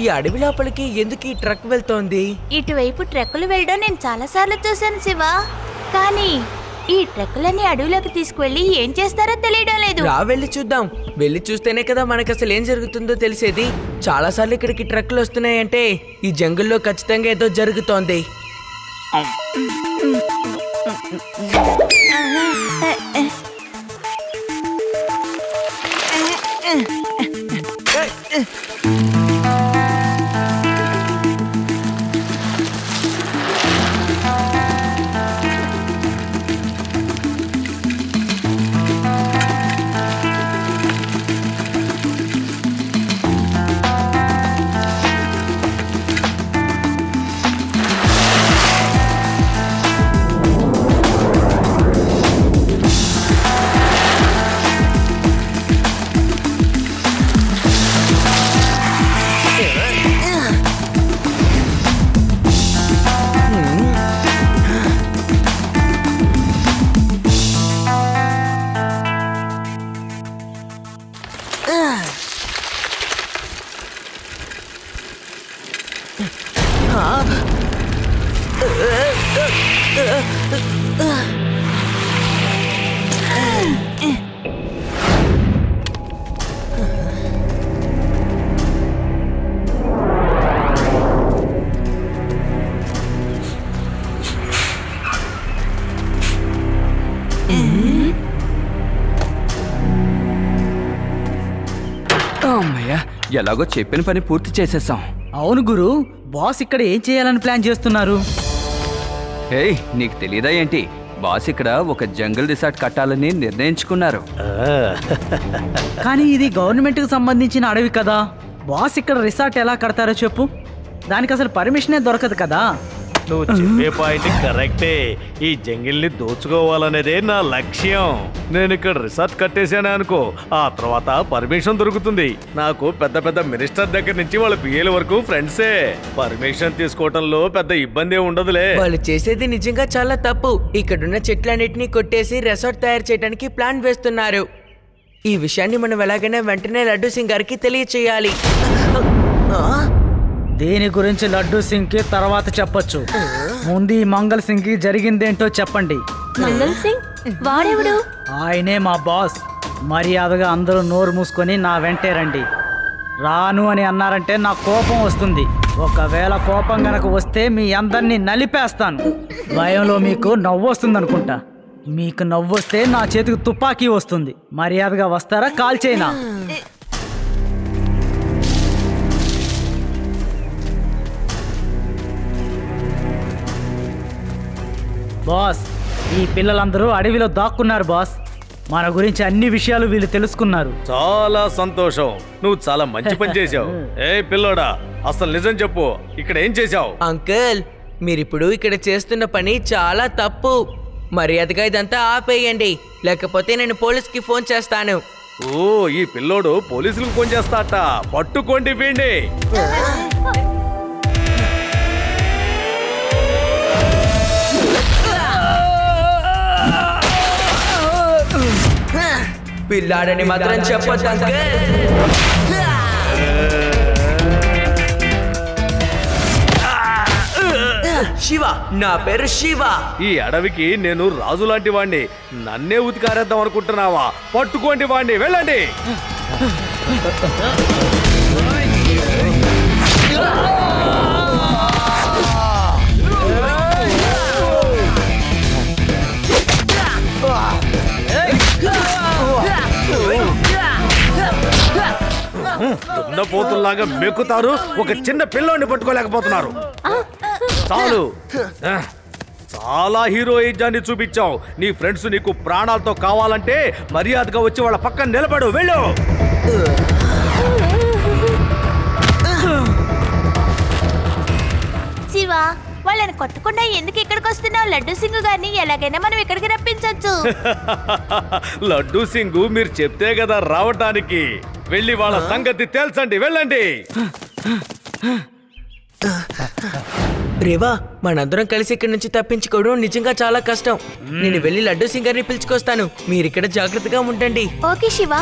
ఈ అడవి లోపలికి ఎందుకు ఈ ట్రక్ వెళ్తోంది? ఇటువైపు ట్రక్కులు వెళ్ళడం నేను చాలా సార్లు చూశాను శివ, కానీ ఈ ట్రక్కులన్నీ అడవిలోకి తీసుకువెళ్ళి ఏం చేస్తారో తెలియడం లేదు. రా వెళ్ళి చూద్దాం. వెళ్ళి చూస్తేనే కదా మనకు అసలు ఏం జరుగుతుందో తెలిసేది. చాలా సార్లు ఇక్కడికి ట్రక్కులు వస్తున్నాయంటే ఈ జంగల్లో ఖచ్చితంగా ఏదో జరుగుతోంది. ఎలాగో చెప్పిన పని పూర్తి చేసేసాం. అవును గురు, బాస్ ఇక్కడ ఏం చేయాలని ప్లాన్ చేస్తున్నారు? ఏయ్, నీకు తెలీదా ఏంటి? బాస్ ఇక్కడ ఒక జంగల్ రిసార్ట్ కట్టాలని నిర్ణయించుకున్నారు. కానీ ఇది గవర్నమెంట్కి సంబంధించిన అడవి కదా, బాస్ ఇక్కడ రిసార్ట్ ఎలా కడతారో చెప్పు. దానికి అసలు పర్మిషనే దొరకదు కదా. నువ్వు చెప్పే పాయింట్ కరెక్టే. ఈ జంగిల్ని దోచుకోవాలనేదే నా లక్ష్యం. నేను ఇక్కడ రిసార్ట్ కట్టేశానే అనుకో, ఆ తర్వాత పర్మిషన్ దొరుకుతుంది. నాకు పెద్ద పెద్ద మినిస్టర్ దగ్గర నుంచి వాళ్ళ పిఏల వరకు ఫ్రెండ్సే. పర్మిషన్ తీసుకోవటంలో పెద్ద ఇబ్బంది ఉండదులే. వాళ్ళు చేసేది నిజంగా చాలా తప్పు. ఇక్కడున్న చెట్లన్నిటినీ కొట్టేసి రిసార్ట్ తయారు చేయడానికి ప్లాన్ వేస్తున్నారు. ఈ విషయాన్ని మనం ఎలాగైనా వెంటనే లడ్డూ సింగ్ గారికి తెలియచేయాలి. దీని గురించి లడ్డూ సింగ్ కి తర్వాత చెప్పొచ్చు. ముందు ఈ మంగళ్ సింగ్ కి జరిగిందేంటో చెప్పండి. మంగళ్ సింగ్ వాడెవడు? ఆయనే మా బాస్. మర్యాదగా అందరూ నోరు మూసుకొని నా వెంటే రండి. రాను అని అన్నారంటే నా కోపం వస్తుంది. ఒకవేళ కోపం గనక వస్తే మీ అందరినీ నలిపేస్తాను. భయంలో మీకు నవ్వు వస్తుంది అనుకుంటా. మీకు నవ్వు వస్తే నా చేతికి తుపాకీ వస్తుంది. మర్యాదగా వస్తారా కాల్చేనా? బాస్, ఈ పిల్లలందరూ అడవిలో దాక్కున్నారు బాస్. మన గురించి అన్ని విషయాలు వీళ్ళు తెలుసుకున్నారు. చాలా సంతోషం. నువ్వు చాలా మంచి పని చేశావు. ఏ పిల్లోడా, అసలు నిజం చెప్పు, ఇక్కడ ఏం చేశావు? అంకుల్, మీరిప్పుడు ఇక్కడ చేస్తున్న పని చాలా తప్పు. మర్యాదగా ఇదంతా ఆపేయండి, లేకపోతే నేను పోలీస్కి ఫోన్ చేస్తాను. ఓ, ఈ పిల్లోడు పోలీసులకు ఫోన్ చేస్తాట. పట్టుకోండి వీణ్ణి. పిల్లాడని మాత్రం చెప్పొద్దు అంకుల్. శివ, నా పేరు శివ. ఈ అడవికి నేను రాజు లాంటి వాణ్ణి. నన్నే ఉతికారేద్దాం అనుకుంటున్నావా? పట్టుకోండి వాణ్ణి, వెళ్ళండి. దున్నపోతుల్లాగా మెక్కుతారు, ఒక చిన్న పిల్లోని పట్టుకోలేకపోతున్నారు. చాలు, చాలా హీరోయిజాన్ని చూపించావు. నీ ఫ్రెండ్స్ నీకు ప్రాణాలతో కావాలంటే మర్యాదగా వచ్చి వాళ్ళ పక్కన నిలబడు, వెళ్ళు. శివ, వాళ్ళని కొట్టకుండా ఎందుకు ఇక్కడికి వస్తున్నావు? లడ్డూ సింగ్ గారిని ఎలాగైనా మనం ఇక్కడికి రప్పించవచ్చు. లడ్డూ సింగ్ మీరు చెప్తే కదా రావటానికి. వెళ్ళి వాళ్ళ సంగతి తేల్చండి, వెళ్ళండి. రేవా మనందరం కలిసి ఇక్కడి నుంచి తప్పించుకోవడం నిజంగా చాలా కష్టం. నేను వెళ్ళి లడ్డూ సింగర్ని పిలుచుకొస్తాను. మీరిక్కడ జాగ్రత్తగా ఉండండి. ఓకే శివ.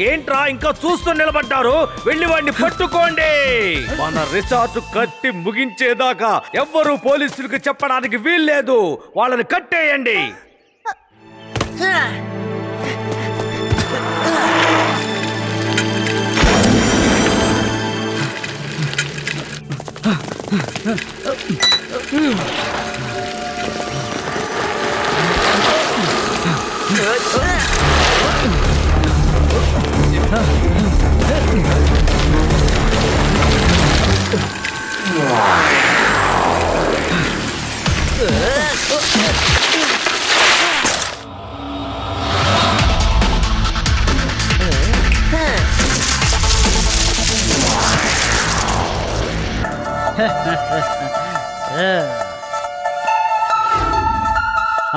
ఏంట్రా ఇంకా చూస్తూ నిలబడ్డారు? వెళ్ళి వాడిని పట్టుకోండి. మన రిసార్ట్ కట్టి ముగించేదాకా ఎవ్వరూ పోలీసులకు చెప్పడానికి వీల్లేదు. వాళ్ళని కట్టేయండి.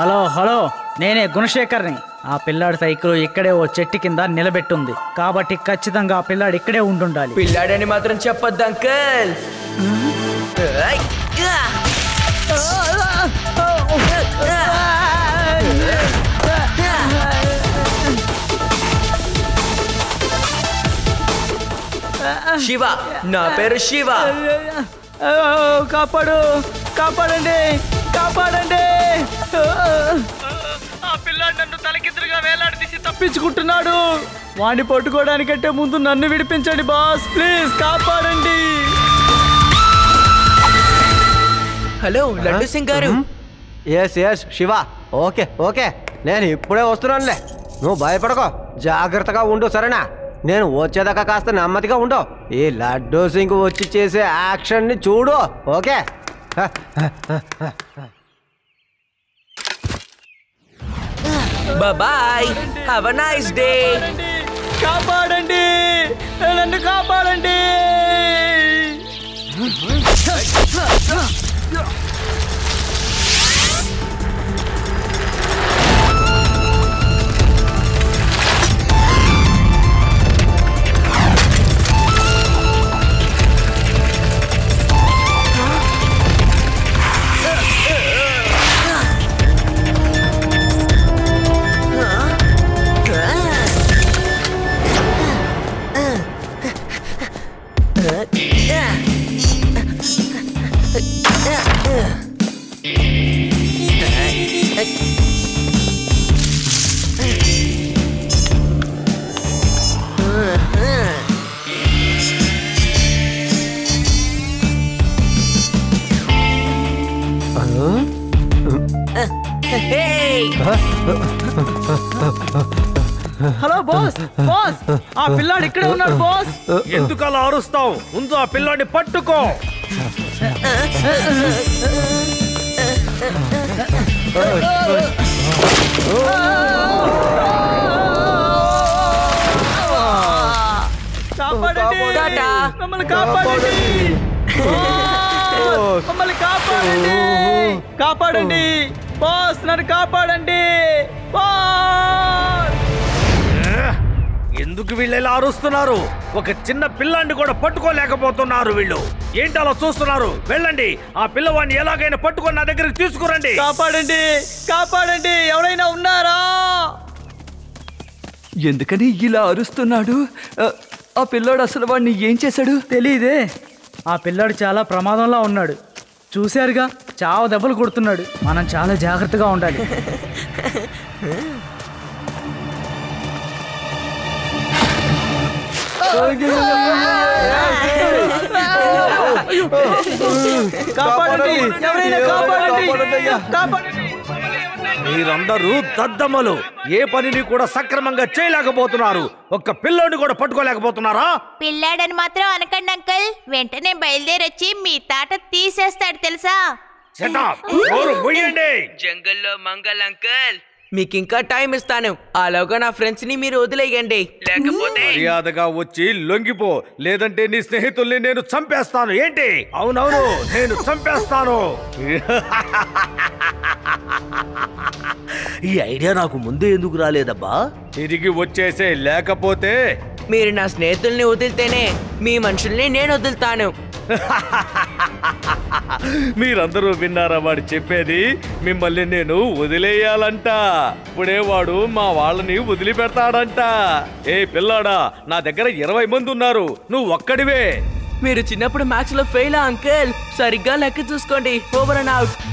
హలో హలో, నేనే గుణశేఖర్ని. ఆ పిల్లాడి సైకిల్ ఇక్కడే ఓ చెట్టు కింద నిలబెట్టుంది, కాబట్టి ఖచ్చితంగా ఆ పిల్లాడు ఇక్కడే ఉండుండాలి. పిల్లాడని మాత్రం చెప్పొద్దు అంకల్. శివ, నా పేరు శివ. కాపాడండి. ఆ పిల్లాడు నన్ను తలకిద్దురుగా వేలాడదీసి తప్పించుకుంటున్నాడు. వాడిని పట్టుకోవడానికంటే ముందు నన్ను విడిపించండి బాస్, ప్లీజ్ కాపాడండి. హలో లడ్డు సింగ్ గారు. ఎస్ శివ, ఓకే నేను ఇప్పుడే వస్తున్నానులే. నువ్వు భయపడకో, జాగ్రత్తగా ఉండు సరేనా? నేను వచ్చేదాకా కాస్త నెమ్మదిగా ఉండు. ఈ లడ్డూ సింగ్ వచ్చి చేసే యాక్షన్ ని చూడు. Okay, boy, have a nice day. కాపాడండి, నన్ను కాపాడండి. హలో బాస్, ఆ పిల్లాడు ఇక్కడే ఉన్నాడు బాస్. ఎందుకు అలా అరుస్తావు? ముందు ఆ పిల్లాడిని పట్టుకో. మమ్మల్ని కాపాడండి బాస్, నన్ను కాపాడండి బాస్. ఎందుకు వీళ్ళు ఎలా అరుస్తున్నారు? ఒక చిన్న పిల్లాన్ని కూడా పట్టుకోలేకపోతున్నారు వీళ్ళు. ఏంటి అలా చూస్తున్నారు? వెళ్ళండి, ఆ పిల్లవాడిని ఎలాగైనా పట్టుకొని నా దగ్గరికి తీసుకురండి. కాపాడండి, ఎవరైనా ఉన్నారా? ఎందుకని ఇలా అరుస్తున్నాడు? ఆ పిల్లాడు అసలు వాడిని ఏం చేశాడు తెలీదే. ఆ పిల్లాడు చాలా ప్రమాదంలో ఉన్నాడు. చూశారుగా, చావ దెబ్బలు కొడుతున్నాడు. మనం చాలా జాగ్రత్తగా ఉండాలి. కాపాడండి, ఎవరైనా కాపాడండి. మీరందరూ దద్దమ్మలు. ఏ పనిని కూడా సక్రమంగా చేయలేకపోతున్నారు. ఒక్క పిల్లోని కూడా పట్టుకోలేకపోతున్నారా? పిల్లాడని మాత్రం అనకండి అంకుల్. వెంటనే బయలుదేరొచ్చి మీ తాట తీసేస్తాడు తెలుసా? జంగల్లో మంగల్ అంకుల్, మీకు ఇంకా టైం ఇస్తాను. అలాగా నా ఫ్రెండ్స్ ని మీరు వదిలేయండి, లేకపోతే మర్యాదగా వచ్చి లొంగిపో, లేదంటే నీ స్నేహితుల్ని నేను చంపేస్తాను. ఏంటి? అవునవును, నేను చంపేస్తాను. ఈ ఐడియా నాకు ముందే ఎందుకు రాలేదబ్బా? తిరిగి వచ్చేసే, లేకపోతే మీరు నా స్నేహితుల్ని వదిలితేనే మీ మనుషుల్ని నేను వదులుతాను. మీరందరూ విన్నారా వాడు చెప్పేది? మిమ్మల్ని నేను వదిలేయాలంట. ఇప్పుడే వాడు మా వాళ్ళని వదిలిపెడతాడంట. ఏ పిల్లాడా, నా దగ్గర 20 మంది ఉన్నారు, నువ్వు ఒక్కడివే. మీరు చిన్నప్పుడు మ్యాచ్ లో ఫెయిల్ అంకుల్. సరిగ్గా లెక్క చూసుకోండి. Over and out.